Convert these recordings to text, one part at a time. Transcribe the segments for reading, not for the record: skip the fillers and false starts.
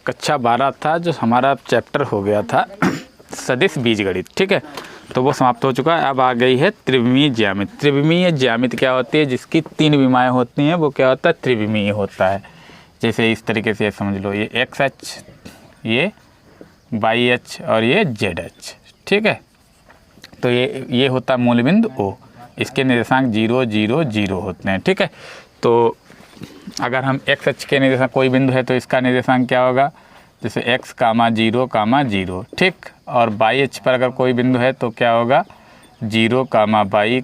कक्षा 12 था जो हमारा चैप्टर हो गया था सदिश बीजगणित, ठीक है, तो वो समाप्त हो चुका है। अब आ गई है त्रिविमीय ज्यामिति। त्रिविमीय ज्यामिति क्या होती है? जिसकी 3 विमाएँ होती हैं वो क्या होता है? त्रिविमीय होता है। जैसे इस तरीके से समझ लो, ये एक्स अक्ष, ये वाई अक्ष और ये जेड अक्ष, ठीक है। तो ये होता है मूल बिंदु ओ, इसके निर्देशांक 0 0 0 होते हैं, ठीक है। तो अगर हम एक्स अक्ष के निर्देशांक कोई बिंदु है तो इसका निर्देशांक क्या होगा? जैसे x, 0, 0, ठीक। और वाई अक्ष पर अगर कोई बिंदु है तो क्या होगा? 0, y,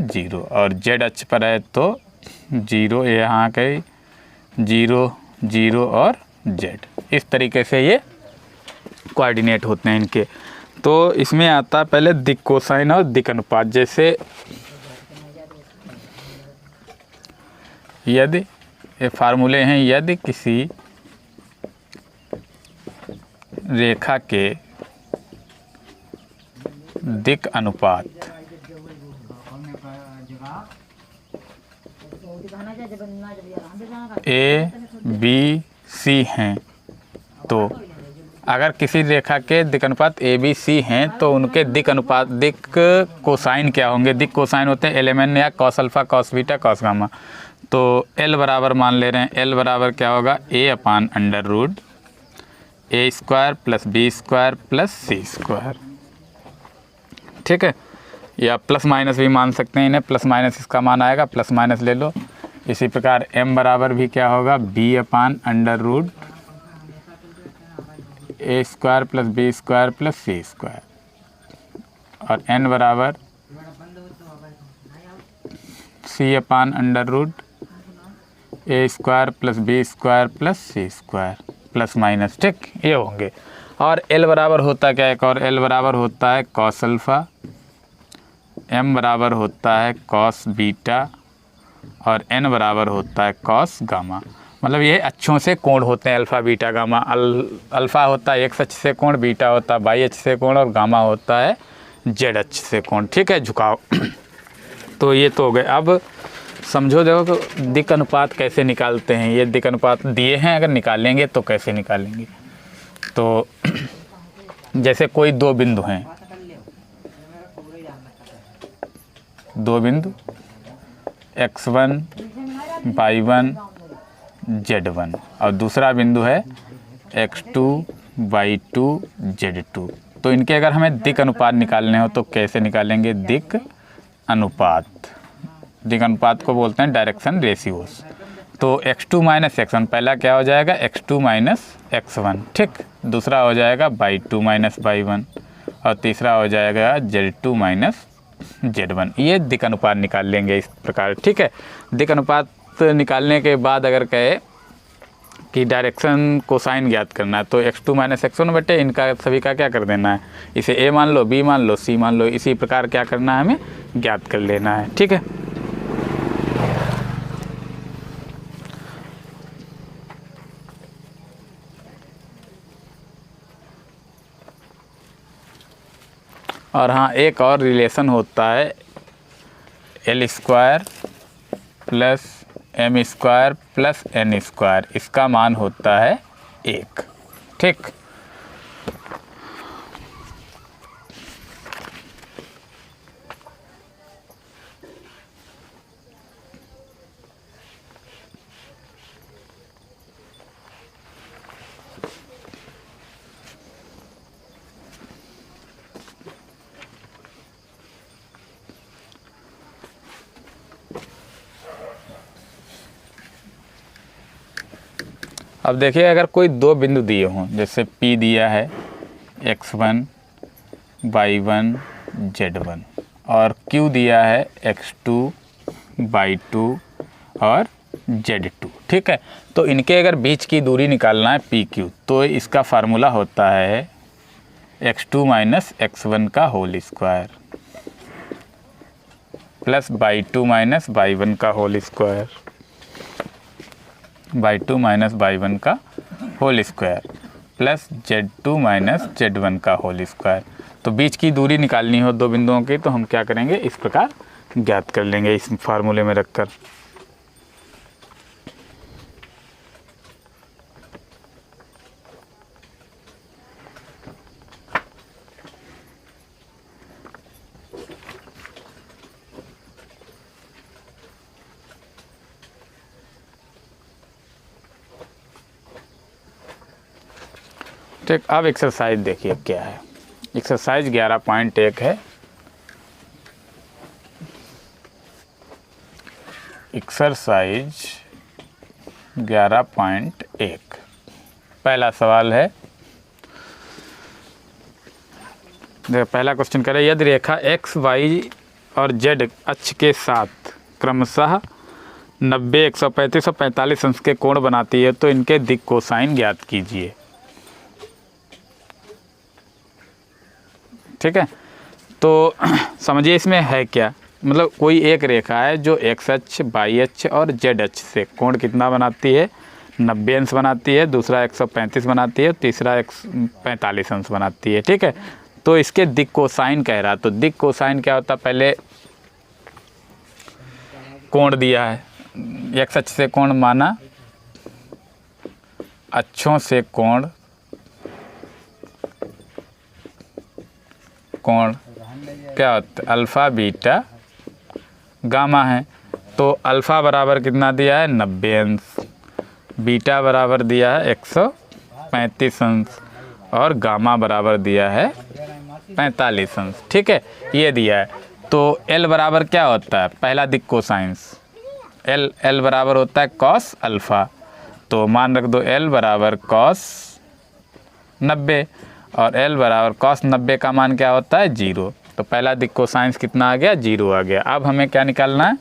0। और z अक्ष पर है तो 0, यहाँ के 0 0 और z। इस तरीके से ये कोऑर्डिनेट होते हैं इनके। तो इसमें आता है पहले दिक् कोसाइन और दिक् अनुपात। जैसे यदि ये फार्मूले हैं, यदि किसी रेखा के दिक् अनुपात ए बी सी हैं, तो अगर किसी रेखा के दिक् अनुपात ए बी सी हैं तो उनके दिक् अनुपात दिक् कोसाइन क्या होंगे? दिक् कोसाइन होते हैं LMN या cos alpha, cos beta, cos gamma. तो L बराबर मान ले रहे हैं, L बराबर क्या होगा? A/√A² + B² + C², ठीक है। या प्लस माइनस भी मान सकते हैं इन्हें, प्लस माइनस इसका मान आएगा, प्लस माइनस ले लो। इसी प्रकार M बराबर भी क्या होगा? B/√A² + B² + C²। और N बराबर C/√A² + B² + C², plus minus, ठीक, ये होंगे। और L बराबर होता है क्या? एक और L बराबर होता है कॉस अल्फ़ा, M बराबर होता है कॉस बीटा और N बराबर होता है कॉस गामा। मतलब ये अक्षों से कोण होते हैं, अल्फ़ा बीटा गामा। अल्फ़ा होता है एक्स अक्ष से कोण, बीटा होता है वाई अक्ष से कोण और गामा होता है जेड अक्ष से कोण, ठीक है, झुकाव। तो ये तो हो गए। अब समझो, देखो कि दिक् अनुपात कैसे निकालते हैं। ये दिक् अनुपात दिए हैं, अगर निकालेंगे तो कैसे निकालेंगे? तो जैसे कोई 2 बिंदु हैं, 2 बिंदु x1 y1 z1 और दूसरा बिंदु है x2 y2 z2। तो इनके अगर हमें दिक् अनुपात निकालने हो तो कैसे निकालेंगे? दिक् अनुपात, दिक् अनुपात को बोलते हैं डायरेक्शन रेशियोस। तो x2 - x1 पहला क्या हो जाएगा? x2 - x1, ठीक। दूसरा हो जाएगा y2 - y1 और तीसरा हो जाएगा z2 - z1। ये दिक् अनुपात निकाल लेंगे इस प्रकार, ठीक है। दिक् अनुपात निकालने के बाद अगर कहे कि डायरेक्शन कोसाइन ज्ञात करना है तो x2 - x1 बटे इनका सभी का क्या कर देना है? इसे a मान लो, b मान लो, c मान लो। इसी प्रकार क्या करना है? हमें ज्ञात कर लेना है, ठीक है। और हाँ, एक और रिलेशन होता है L² + M² + N²। इसका मान होता है 1, ठीक। अब देखिए, अगर कोई 2 बिंदु दिए हों, जैसे P दिया है x1 y1 z1 और Q दिया है x2 y2 और z2, ठीक है। तो इनके अगर बीच की दूरी निकालना है PQ, तो इसका फार्मूला होता है x2 - x1 का whole square plus y2 - y1 का होल स्क्वायर, y2 - y1 का whole square plus z2 - z1 का होल स्क्वायर। तो बीच की दूरी निकालनी हो 2 बिंदुओं की तो हम क्या करेंगे? इस प्रकार ज्ञात कर लेंगे इस फार्मूले में रखकर। ठीक, अब एक्सरसाइज देखिए क्या है। एक्सरसाइज 11.1 है। एक्सरसाइज 11.1 पहला सवाल है। देखो पहला क्वेश्चन कह रहा है, यदि रेखा एक्स वाई और जेड अक्ष के साथ क्रमशः 90, 135 और 45 अंश के कोण बनाती है तो इनके दिक् कोसाइन ज्ञात कीजिए। ठीक है, तो समझिए इसमें है क्या, मतलब कोई एक रेखा है जो एक्स अक्ष, वाई अक्ष और जेड अक्ष से कोण कितना बनाती है, 90 अंश बनाती है, दूसरा 135 बनाती है, तीसरा 145 अंश बनाती है। ठीक है, तो इसके दिक् कोसाइन कह रहा, तो दिक् कोसाइन क्या होता है, पहले कोण दिया है, एक्स अक्ष से कोण माना, अक्षों से कोण, कोण क्या होता है, अल्फ़ा बीटा गामा है। तो अल्फ़ा बराबर कितना दिया है, 90 अंश, बीटा बराबर दिया है 135 अंश और गामा बराबर दिया है 45 अंश। ठीक है, ये दिया है। तो L बराबर क्या होता है, पहला दिक् कोसाइंस, L बराबर होता है कॉस अल्फ़ा, तो मान रख दो L बराबर कॉस 90 और L बराबर कॉस 90 का मान क्या होता है, 0। तो पहला दिक् कोसाइंस कितना आ गया, 0 आ गया। अब हमें क्या निकालना है,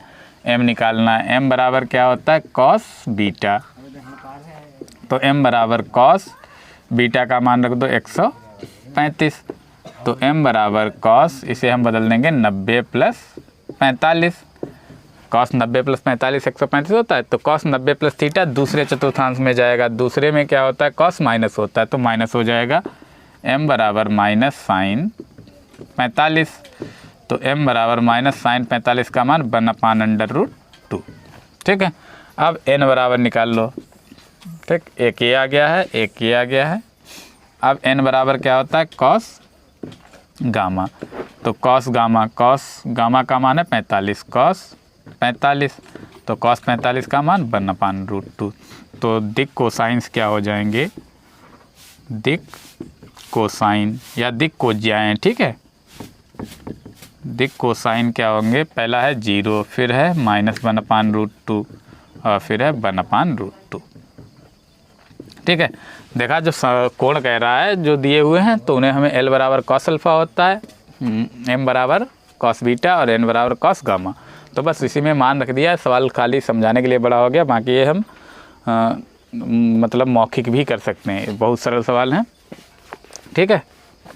M निकालना है। M बराबर क्या होता है, कॉस बीटा, तो M बराबर कॉस बीटा का मान रख दो 135, तो M बराबर कॉस, इसे हम बदल देंगे 90 प्लस 45, कॉस 90 प्लस 45 135 होता है, तो कॉस 90 प्लस थीटा दूसरे चतुर्थांश में जाएगा, दूसरे में क्या होता है, कॉस माइनस होता है, तो माइनस हो जाएगा। M बराबर माइनस साइन 45, तो M बराबर माइनस साइन 45 का मान 1/√2। ठीक है, अब N बराबर निकाल लो। ठीक, एक ये आ गया है, एक ये आ गया है। अब N बराबर क्या होता है, कॉस गामा, तो कॉस गामा का मान है 45, कॉस 45, तो कॉस 45 का मान 1/√2। तो दिक् कोसाइंस क्या हो जाएंगे, दिक् कोसाइन या दिक् कोज्याएँ। ठीक है, दिक् कोसाइन क्या होंगे, पहला है 0, फिर है माइनस 1/√2 और फिर है 1/√2। ठीक है, देखा जो कोण कह रहा है जो दिए हुए हैं, तो उन्हें हमें L बराबर कॉस अल्फ़ा होता है, M बराबर कॉस बीटा और N बराबर कॉस गामा। तो बस इसी में मान रख दिया है, सवाल खाली समझाने के लिए बड़ा हो गया, बाकी ये हम मतलब मौखिक भी कर सकते हैं, बहुत सरल सवाल हैं। ठीक है,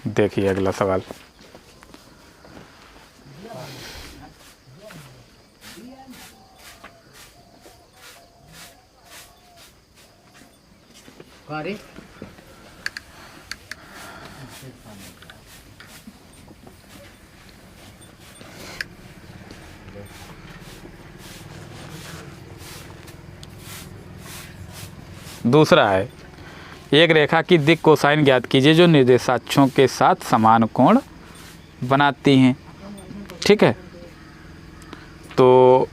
देखिए अगला सवाल। दूसरा है, एक रेखा की दिक् कोसाइन ज्ञात कीजिए जो निर्देशाक्षों के साथ समान कोण बनाती हैं। ठीक है, तो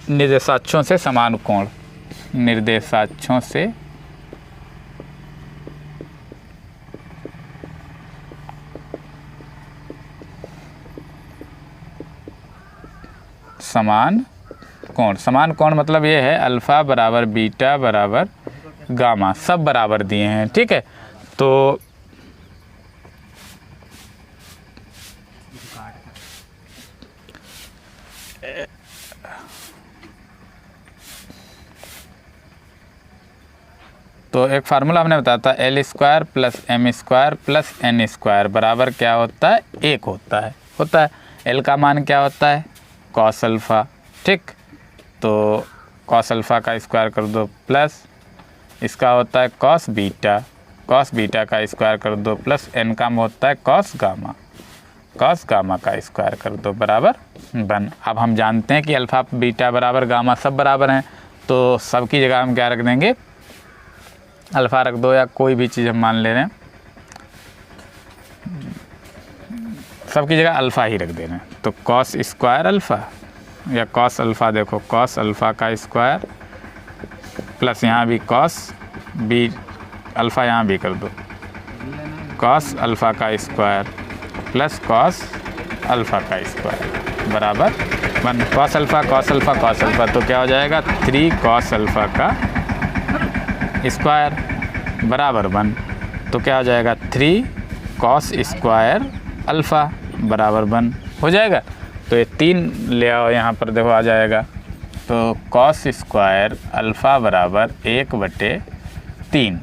निर्देशाक्षों से समान कोण, निर्देशाक्षों से समान कोण, समान कोण मतलब ये है अल्फ़ा बराबर बीटा बराबर गामा, सब बराबर दिए हैं। ठीक है, तो एक फार्मूला हमने बताया था, L² plus M² plus N² बराबर क्या होता है, 1 होता है। L का मान क्या होता है, कॉस अल्फ़ा। ठीक, तो कॉस अल्फ़ा का स्क्वायर कर दो प्लस इसका होता है कॉस बीटा का स्क्वायर कर दो प्लस N का होता है कॉस गामा का स्क्वायर कर दो बराबर 1। अब हम जानते हैं कि अल्फ़ा बीटा बराबर गामा सब बराबर हैं, तो सब की जगह हम क्या रख देंगे, अल्फ़ा रख दो या कोई भी चीज़ हम मान ले रहे हैं, सब की जगह अल्फ़ा ही रख दे रहे हैं। तो कॉस स्क्वायर अल्फ़ा या कॉस अल्फ़ा, देखो कॉस अल्फ़ा का स्क्वायर प्लस यहाँ भी कॉस बी अल्फ़ा यहाँ भी कर दो, कॉस अल्फ़ा का स्क्वायर प्लस कॉस अल्फ़ा का स्क्वायर बराबर 1। Cos alpha cos alpha cos alpha तो क्या हो जाएगा 3 कॉस अल्फ़ा का स्क्वायर बराबर 1। तो क्या हो जाएगा 3 कॉस स्क्वायर अल्फ़ा बराबर 1 हो जाएगा। तो ये 3 ले आओ यहाँ पर, देखो आ जाएगा। तो कॉस स्क्वायर अल्फ़ा बराबर 1/3।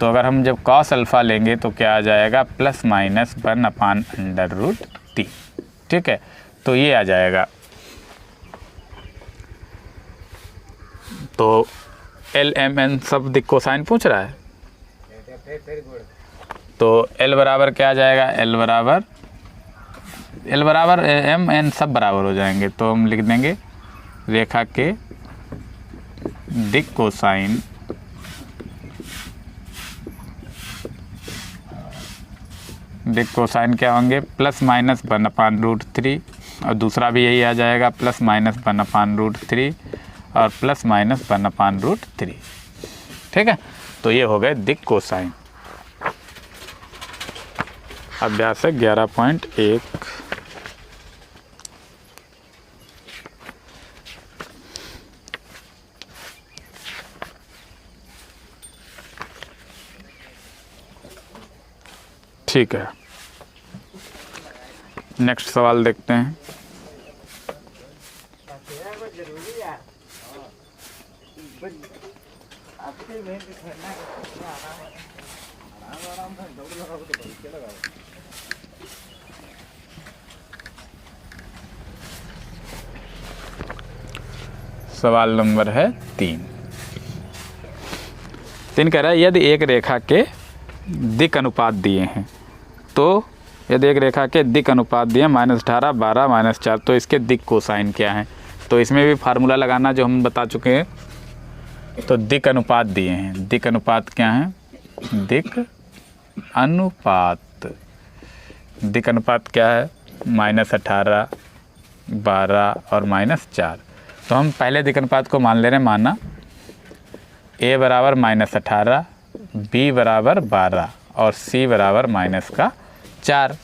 तो अगर हम जब कॉस अल्फ़ा लेंगे तो क्या आ जाएगा +/(1/√3)। ठीक है, तो ये आ जाएगा। तो एल एम एन सब दिख कोसाइन पूछ रहा है, तो एल बराबर क्या आ जाएगा, एल बराबर एम एन सब बराबर हो जाएंगे। तो हम लिख देंगे रेखा के दिक कोसाइन क्या होंगे +/(1/√3) और दूसरा भी यही आ जाएगा +/(1/√3) और +/(1/√3)। ठीक है, तो ये हो गए दिक कोसाइन। अभ्यास है 11.1। ठीक है, नेक्स्ट सवाल देखते हैं। सवाल नंबर है 3 कह रहा है यदि एक रेखा के दिक अनुपात दिए हैं, तो यदि एक रेखा के दिक अनुपात दिए -18, 12, -4, तो इसके दिक कोसाइन क्या है। तो इसमें भी फार्मूला लगाना जो हम बता चुके हैं। तो दिक अनुपात दिए हैं, दिक अनुपात क्या है, दिक अनुपात क्या है -18, 12 और -4। तो हम पहले दिक अनुपात को मान ले रहे हैं, माना a बराबर -18, b बराबर 12 और c बराबर -4।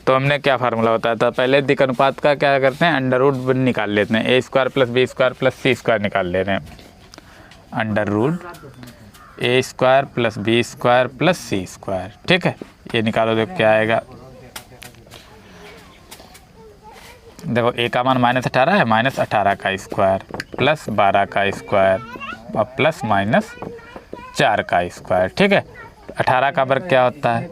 तो हमने क्या फार्मूला बताया था, पहले दिक अनुपात का क्या करते हैं, अंडर रूट निकाल लेते हैं, a² + b² + c² निकाल ले रहे हैं। Under root a² + b² + c²। ठीक है, ये निकालो, देखो क्या आएगा। देखो a का मान -18 है, -18 का स्क्वायर प्लस 12 का स्क्वायर और +/4 का स्क्वायर। ठीक है, 18 का वर्ग क्या होता है,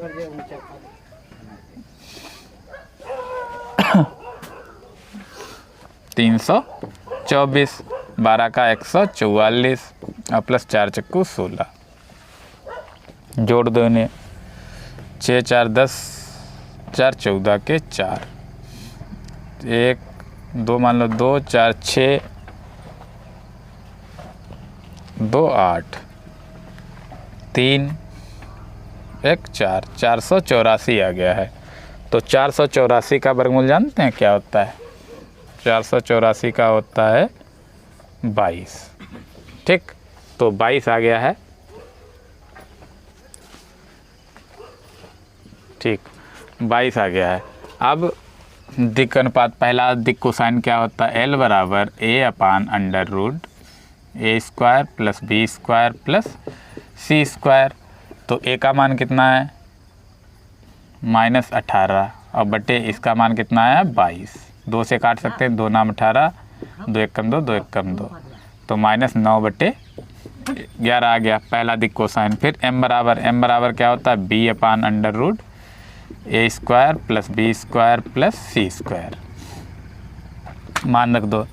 324, 12 का 144 और +4 × 16। जोड़ दो इन्हें, 6 × 4 = 10, 4 × 14 के 4, 1 2 मान लो 2 4 6 2 8 3 1 4, 484 आ गया है। तो 484 का वर्गमूल जानते हैं क्या होता है, 484 का होता है 22। ठीक, तो 22 आ गया है। ठीक, 22 आ गया है। अब दिक अनुपात, पहला दिक कोसाइन क्या होता है, L बराबर a/√a² + b² + c²। तो a का मान कितना है -18 और बटे इसका मान कितना है 22। 2 से काट सकते हैं, 2 नाम 18, 2 एकम 2, 2 एकम 2, तो -9/11 आ गया पहला दिक कोसाइन। फिर m बराबर क्या होता है, b/√a² + b² + c²। मान रख दो,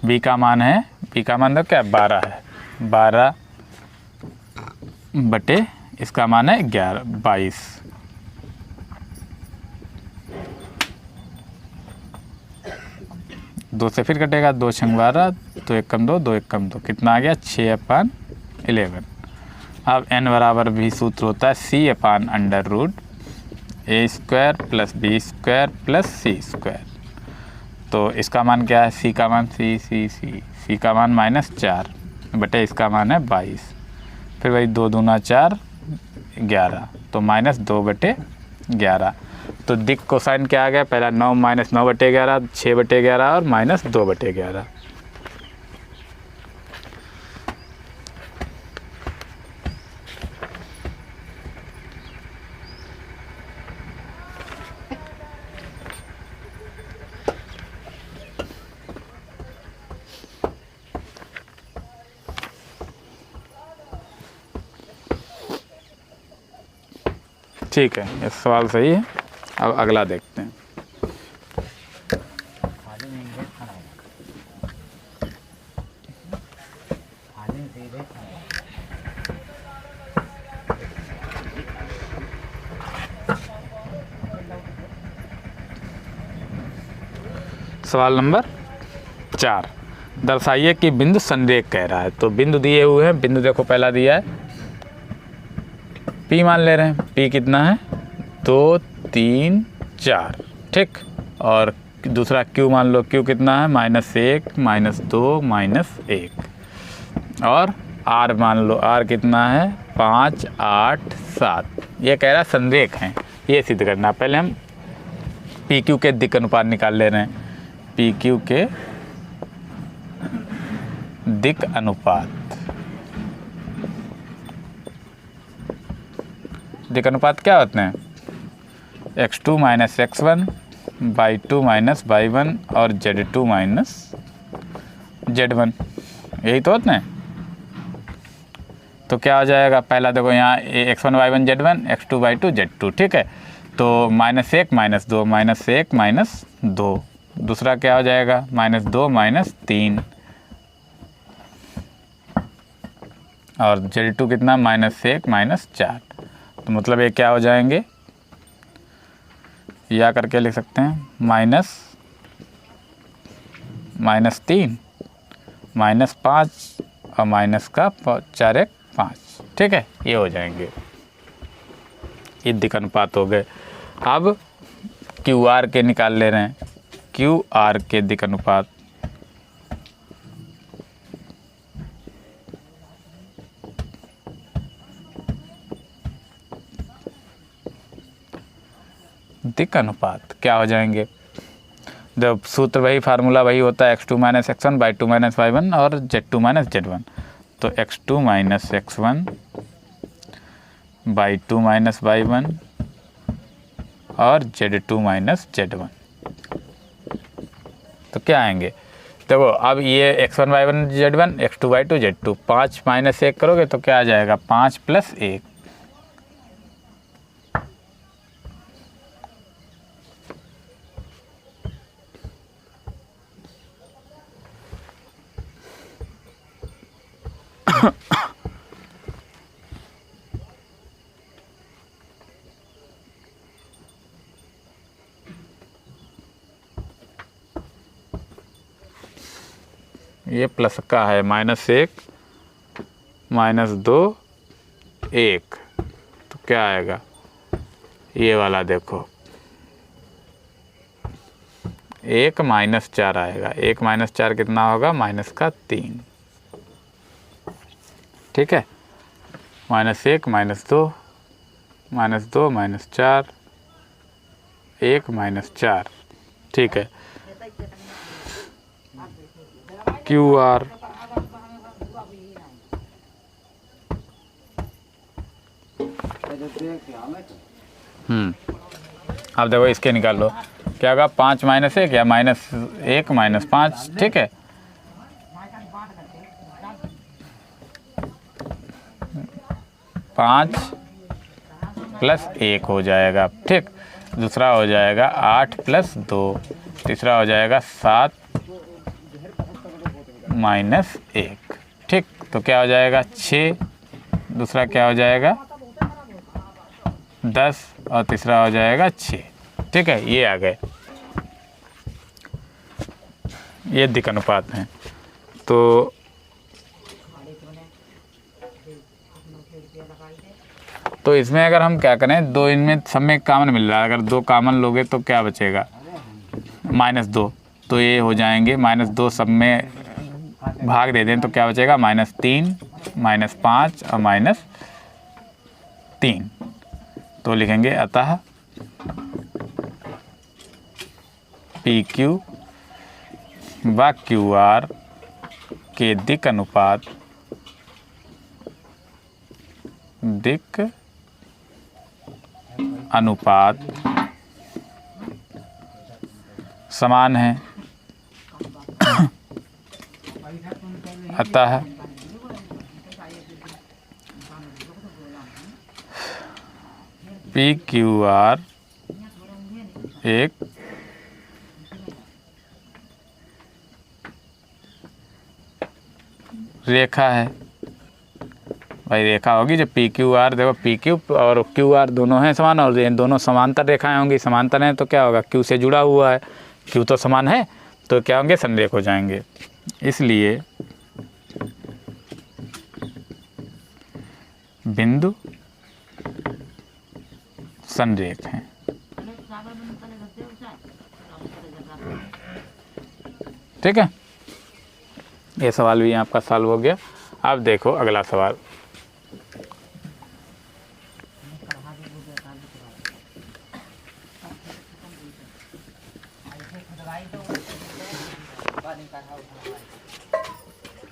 b का मान दो क्या 12 है, 12 बटे इसका मान है 22। दो से फिर कटेगा, 2 × 12, 2 एकम 2, 2 एकम 2, कितना आ गया 6/11। अब n बराबर भी सूत्र होता है c/√a² + b² + c²। तो इसका मान क्या है, c का मान c का मान -4 बटे इसका मान है 22। फिर वही 2 दूना 4, 11, तो -2/11। तो दिक कोसाइन क्या आ गया, पहला 9 - 9/11, 6/11 और -2/11। ठीक है, ये सवाल सही है। अब अगला देखते हैं। सवाल नंबर 4, दर्शाइए कि बिंदु संरेख कह रहा है। तो बिंदु दिए हुए हैं, बिंदु देखो पहला दिया है P मान ले रहे हैं। P कितना है, 2, 3, 4, ठीक। और दूसरा Q मान लो, Q कितना है, -1, -2, -1। और R मान लो, R कितना है, 5, 8, 7। ये कह रहा है संरेख हैं, ये सिद्ध करना। पहले हम PQ के दिक् अनुपात निकाल ले रहे हैं। PQ के दिक् अनुपात, दिक् अनुपात क्या होते हैं, x2 - x1, y2 - y1 और z2 - z1, यही तो होते हैं। तो क्या हो जाएगा, पहला देखो यहाँ x1 y1 z1, x2 y2 z2, ठीक है। तो -1 -2, -1 -2, दूसरा क्या हो जाएगा, -2 -3, और z2 कितना, -1 -4। तो मतलब ये क्या हो जाएंगे, या करके लिख सकते हैं, -3 -5 और माइनस का 4 1 5, ठीक है, ये हो जाएंगे। ये दिक् अनुपात हो गए। अब QR के निकाल ले रहे हैं, QR के दिक् अनुपात। दिक् अनुपात क्या हो जाएंगे, जब सूत्र वही, फार्मूला वही होता है, x2 - x1, y2 - y1 और z2 - z1। तो x2 - x1, y2 - y1 और z2 - z1। तो क्या आएंगे, देखो अब ये x1 y1 z1, x2 y2 z2, 5 - 1 करोगे तो क्या आ जाएगा, 5 + 1। ये प्लस का है, -1 -2 1, तो क्या आएगा, ये वाला देखो 1 -4 आएगा। 1 - 4 कितना होगा, -3, ठीक है। -1 -2 -2 -4 1 -4, ठीक है। QR अब देखो इसके निकाल लो, क्या होगा, 5 - 1 या -1 -5, ठीक है। 5 + 1 हो जाएगा, ठीक। दूसरा हो जाएगा 8 + 2, तीसरा हो जाएगा 7 - 1, ठीक। तो क्या हो जाएगा, 6, दूसरा क्या हो जाएगा 10 और तीसरा हो जाएगा 6, ठीक है। ये आ गए, ये दिक् अनुपात हैं। तो इसमें अगर हम क्या करें, दो इनमें सब में कॉमन मिल रहा है, अगर 2 कॉमन लोगे तो क्या बचेगा, -2, तो ये हो जाएंगे -2 सब में भाग दे दें तो क्या बचेगा, -3 -5 और -3, तो लिखेंगे अतः PQ व QR के दिक् अनुपात समान है। अतः PQR एक रेखा है। भाई रेखा होगी जब PQR, देखो PQ और QR दोनों हैं समान और दोनों समांतर रेखाएं होंगी। समांतर हैं तो क्या होगा, Q से जुड़ा हुआ है, Q तो समान है तो क्या होंगे, संरेख हो जाएंगे। इसलिए बिंदु संरेख हैं। ठीक है, ये सवाल भी आपका सॉल्व हो गया। अब देखो अगला सवाल।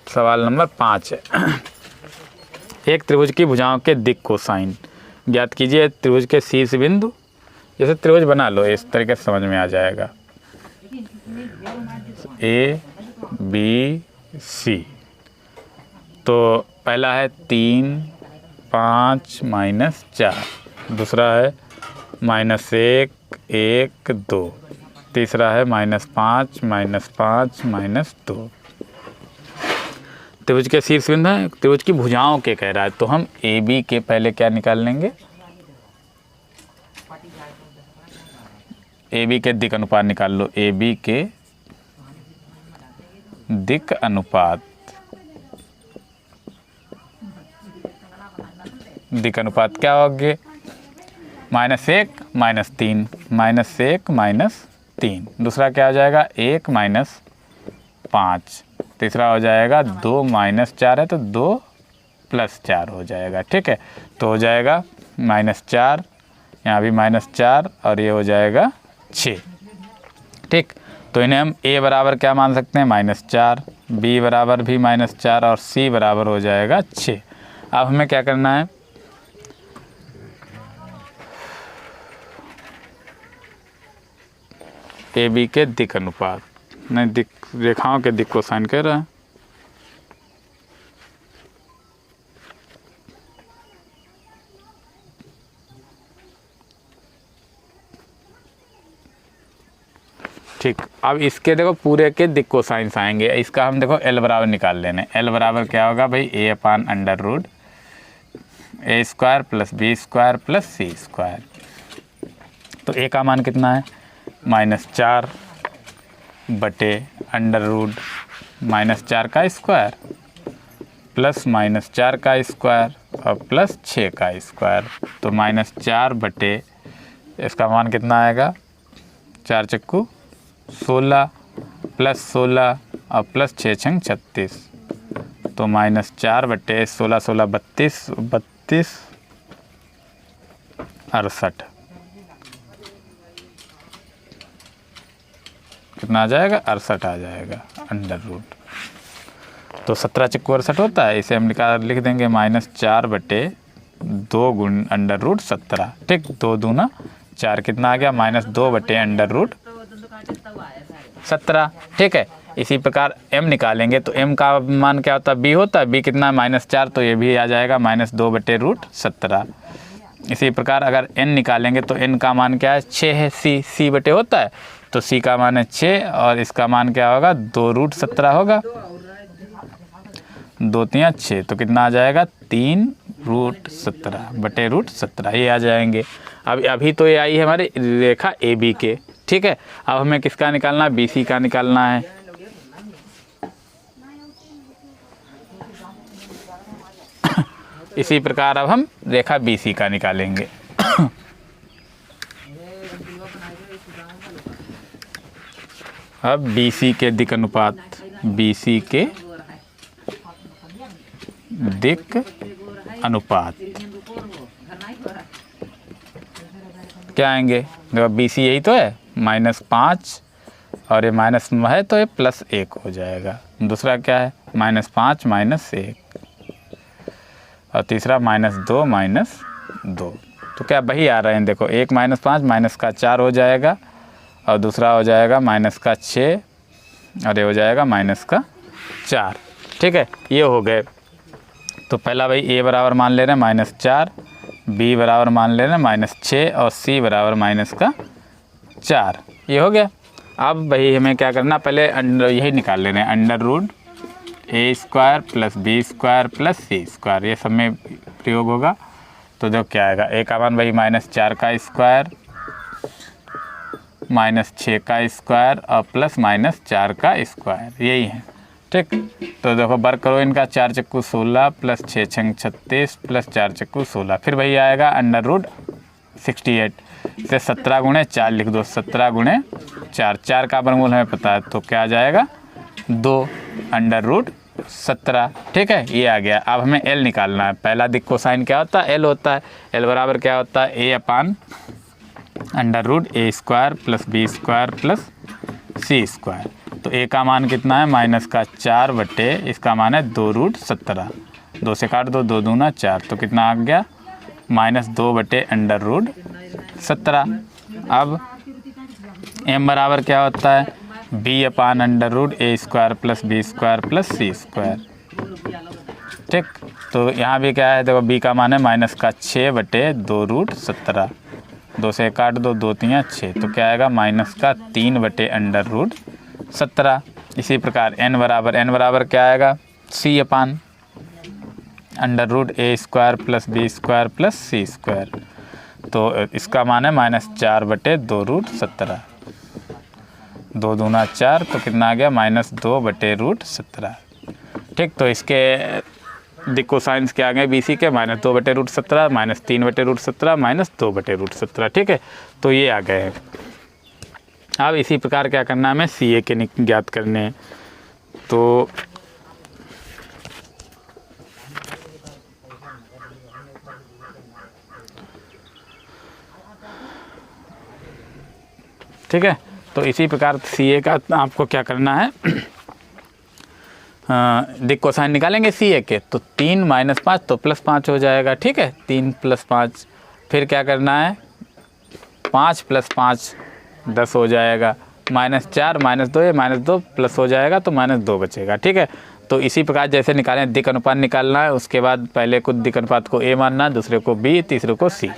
सवाल नंबर 5 है। एक त्रिभुज की भुजाओं के दिक् कोसाइन ज्ञात कीजिए। त्रिभुज के शीर्ष बिंदु, जैसे त्रिभुज बना लो इस तरीके से समझ में आ जाएगा। ABC, तो पहला है 3, 5, -4, दूसरा है -1, 1, 2, तीसरा है -5, -5, -2। त्रिभुज के शीर्ष बिंदु है, त्रिभुज की भुजाओं के कह रहा है, तो हम AB के पहले क्या निकाल लेंगे, AB के दिक् अनुपात निकाल लो। AB के दिक् अनुपात, दिक् अनुपात क्या होंगे, -1 -3, -1 -3, दूसरा क्या हो जाएगा 1 -5, तीसरा हो जाएगा 2 -4 है तो 2 + 4 हो जाएगा। ठीक है, तो हो जाएगा -4, यहाँ भी -4 और ये हो जाएगा 6। ठीक, तो इन्हें हम A बराबर क्या मान सकते हैं, -4, B बराबर भी -4 और C बराबर हो जाएगा 6। अब हमें क्या करना है, AB के दिक् अनुपात, नहीं दिक् रेखाओं के दिक् कोसाइन कह रहा है। ठीक, अब इसके देखो पूरे के दिक् कोसाइंस आएंगे। इसका हम देखो L बराबर निकाल लेने। L बराबर क्या होगा भाई, A/√A² + B² + C²। तो A का मान कितना है, -4 बटे √-4 का स्क्वायर प्लस -4 का स्क्वायर और प्लस 6 का स्क्वायर। तो -4 बटे इसका मान कितना आएगा, 4 चक्कू 16 + 16 और प्लस 6 छंग 36, तो -4 बटे 16 16 32 32 68, कितना आ जाएगा, 68 आ जाएगा √। तो 17 चक्कू 68 होता है, इसे हम लिख देंगे -4 बटे 2 गुण √17। ठीक, 2 दूना 4, कितना आ गया, -2 बटे √17। ठीक है, इसी प्रकार m निकालेंगे तो m का मान क्या होता है, b होता है, b कितना है -4, तो ये भी आ जाएगा -2 बटे √17। इसी प्रकार अगर n निकालेंगे तो n का मान क्या है, 6 है, c बटे होता है, तो c का मान है 6 और इसका मान क्या होगा, 2 √17 होगा, 2 3 6, तो कितना आ जाएगा 3 √17 बटे √17, ये आ जाएंगे। अब अभी तो ये आई है हमारी रेखा AB के। ठीक है, अब हमें किसका निकालना है, BC का निकालना है। इसी प्रकार अब हम रेखा BC का निकालेंगे। अब BC के दिक् अनुपात, BC के दिक् अनुपात क्या आएंगे? देखो BC यही तो है, -5 और ये माइनस है तो ये +1 हो जाएगा। दूसरा क्या है? -5 -1 और तीसरा -2 -2। तो क्या वही आ रहे हैं? देखो, एक -5 -4 हो जाएगा और दूसरा हो जाएगा -6 और ये हो जाएगा -4। ठीक है, ये हो गए। तो पहला भाई A बराबर मान ले रहे हैं -4, B बराबर मान ले रहे हैं -6 और C बराबर -4। ये हो गया। अब भाई हमें क्या करना, पहले यही निकाल ले रहे हैं, √A² + B² + C²। ये सब में प्रयोग होगा तो जो क्या आएगा, A का मान भाई -4 का स्क्वायर -6 का स्क्वायर और +-4 का स्क्वायर, यही है। ठीक, तो देखो वर्क करो इनका, 4 चक्कू 16 + 6 छंग 36 + 4 चक्कू 16, फिर वही आएगा √68 से 17 × 4 लिख दो, 17 × 4, 4 का वर्गमूल हमें पता है तो क्या आ जाएगा 2 √17। ठीक है, ये आ गया। अब हमें L निकालना है। पहला दिक् कोसाइन क्या होता है? L होता है। L बराबर क्या होता है? A/√A² + B² + C²। तो A का मान कितना है? -4 बटे इसका मान है 2 √17। 2 से काट दो, 2 दूना 4, तो कितना आ गया? -2 बटे √17। अब M बराबर क्या होता है? B/√A² + B² + C²। ठीक, तो यहाँ भी क्या है? देखो B का मान है -6 बटे 2 √17। 2 से काट दो, 2 3 6, तो क्या आएगा? -3 बटे √17। इसी प्रकार N बराबर क्या आएगा? C/√A² + B² + C²। तो इसका मान है -4 बटे 2 √17। 2 दूना 4, तो कितना आ गया? -2 बटे √17। ठीक, तो इसके दिक् कोसाइंस क्या आ गए BC के? -2 बटे √17, -3 बटे √17, -2 बटे √17। ठीक है, तो ये आ गए हैं। अब इसी प्रकार क्या करना है? हमें CA के ज्ञात करने हैं। तो ठीक है, तो इसी प्रकार CA का आपको क्या करना है? दिक् कोसाइन निकालेंगे CA के, तो 3 - 5 तो +5 हो जाएगा। ठीक है, 3 + 5, फिर क्या करना है? 5 + 5 10 हो जाएगा, -4 -2, ये -2 प्लस हो जाएगा तो -2 बचेगा। ठीक है, तो इसी प्रकार जैसे निकालें, दिक् अनुपात निकालना है। उसके बाद पहले कुछ दिक् अनुपात को A मानना, दूसरे को B, तीसरे को C,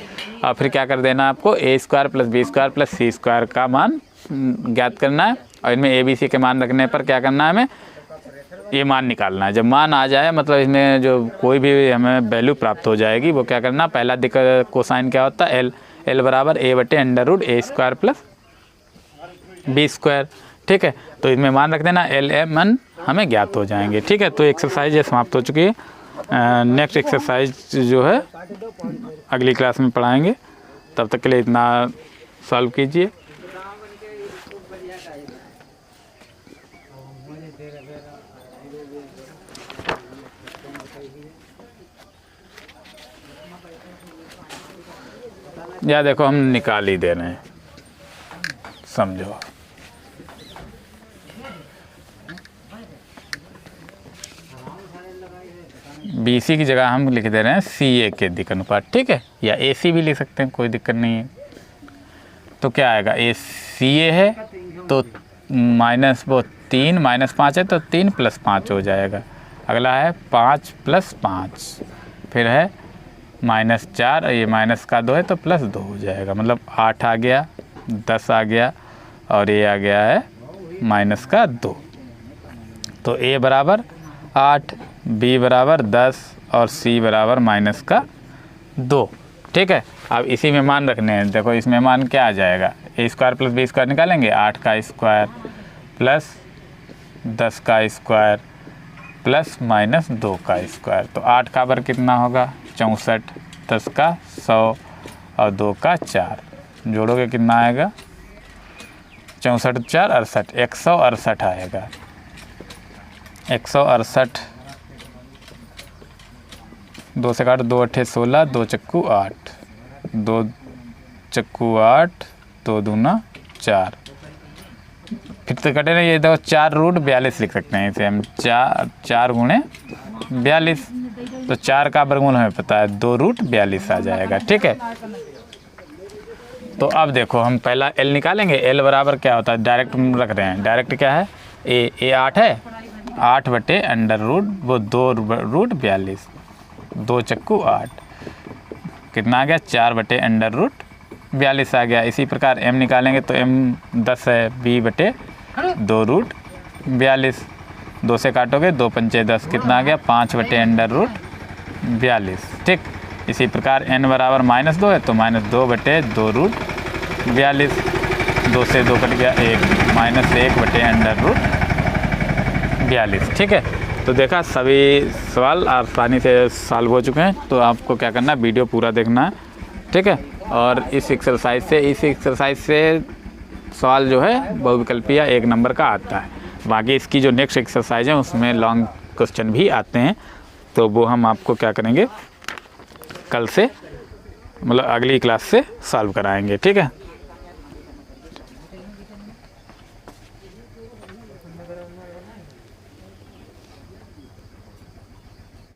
और फिर क्या कर देना आपको? A² + B² + C² का मान ज्ञात करना है। और इनमें ABC के मान रखने पर क्या करना है? हमें ये मान निकालना है। जब मान आ जाए, मतलब इसमें जो कोई भी हमें वैल्यू प्राप्त हो जाएगी, वो क्या करना? पहला दिक् कोसाइन क्या होता है? L बराबर A बटे √A² + B²। ठीक है, तो इसमें मान रख देना, LMN हमें ज्ञात हो जाएंगे। ठीक है, तो एक्सरसाइज ये समाप्त हो चुकी है। नेक्स्ट एक्सरसाइज जो है अगली क्लास में पढ़ाएंगे। तब तक के लिए इतना सॉल्व कीजिए। या देखो, हम निकाल ही दे रहे हैं, समझो। BC की जगह हम लिख दे रहे हैं CA के दिक् अनुपात। ठीक है, या AC भी लिख सकते हैं, कोई दिक्कत नहीं है। तो क्या आएगा? CA है तो वो 3 -5 है तो 3 + 5 हो जाएगा। अगला है 5 + 5, फिर है -4, ये -2 है तो +2 हो जाएगा, मतलब 8 आ गया, 10 आ गया और ये आ गया है -2। तो A बराबर 8, B बराबर 10 और C बराबर -2। ठीक है, अब इसी में मान रखने हैं। देखो, इसमें मान क्या आ जाएगा? A² + B² निकालेंगे, 8 का स्क्वायर प्लस 10 का स्क्वायर प्लस -2 का स्क्वायर। तो 8 का वर्ग कितना होगा? 64, 10 का 100 और 2 का 4, जोड़ोगे कितना आएगा? 64 4 68, 168 आएगा। 168 2 से काटो, 2 अट्ठे 16, 2 चक्कू 8, 2 चक्कू 8, 2 दूना 4। फिर तो कटे ना, ये देखो 4 रूट 42 लिख सकते हैं इसे हम। 4 गुणे 42, तो 4 का वर्गमूल हमें पता है 2 रूट 42 आ जाएगा। ठीक है, तो अब देखो हम पहला L निकालेंगे। L बराबर क्या होता है, डायरेक्ट रख रहे हैं। डायरेक्ट क्या है, A 8 है, 8 बटे अंडर रूट वो 2 रूट 42, 2 चक्कू 8, कितना आ गया 4 बटे अंडर रूट 42 आ गया। इसी प्रकार M निकालेंगे तो M 10 है, B बटे 2 रूट 42, 2 से काटोगे 2 पंचे 10, कितना आ गया 5 बटे अंडर रूट 42। ठीक, इसी प्रकार n बराबर -2 है तो -2 बटे 2 रूट 42, 2 से 2 कट गया 1, -1 बटे अंडर रूट 42। ठीक है, तो देखा सभी सवाल आसानी से सॉल्व हो चुके हैं। तो आपको क्या करना है, वीडियो पूरा देखना है। ठीक है, और इस एक्सरसाइज से सवाल जो है बहुविकल्पीय 1 नंबर का आता है। बाकी इसकी जो नेक्स्ट एक्सरसाइज है उसमें लॉन्ग क्वेश्चन भी आते हैं, तो वो हम आपको क्या करेंगे, कल से मतलब अगली क्लास से सॉल्व कराएंगे। ठीक है।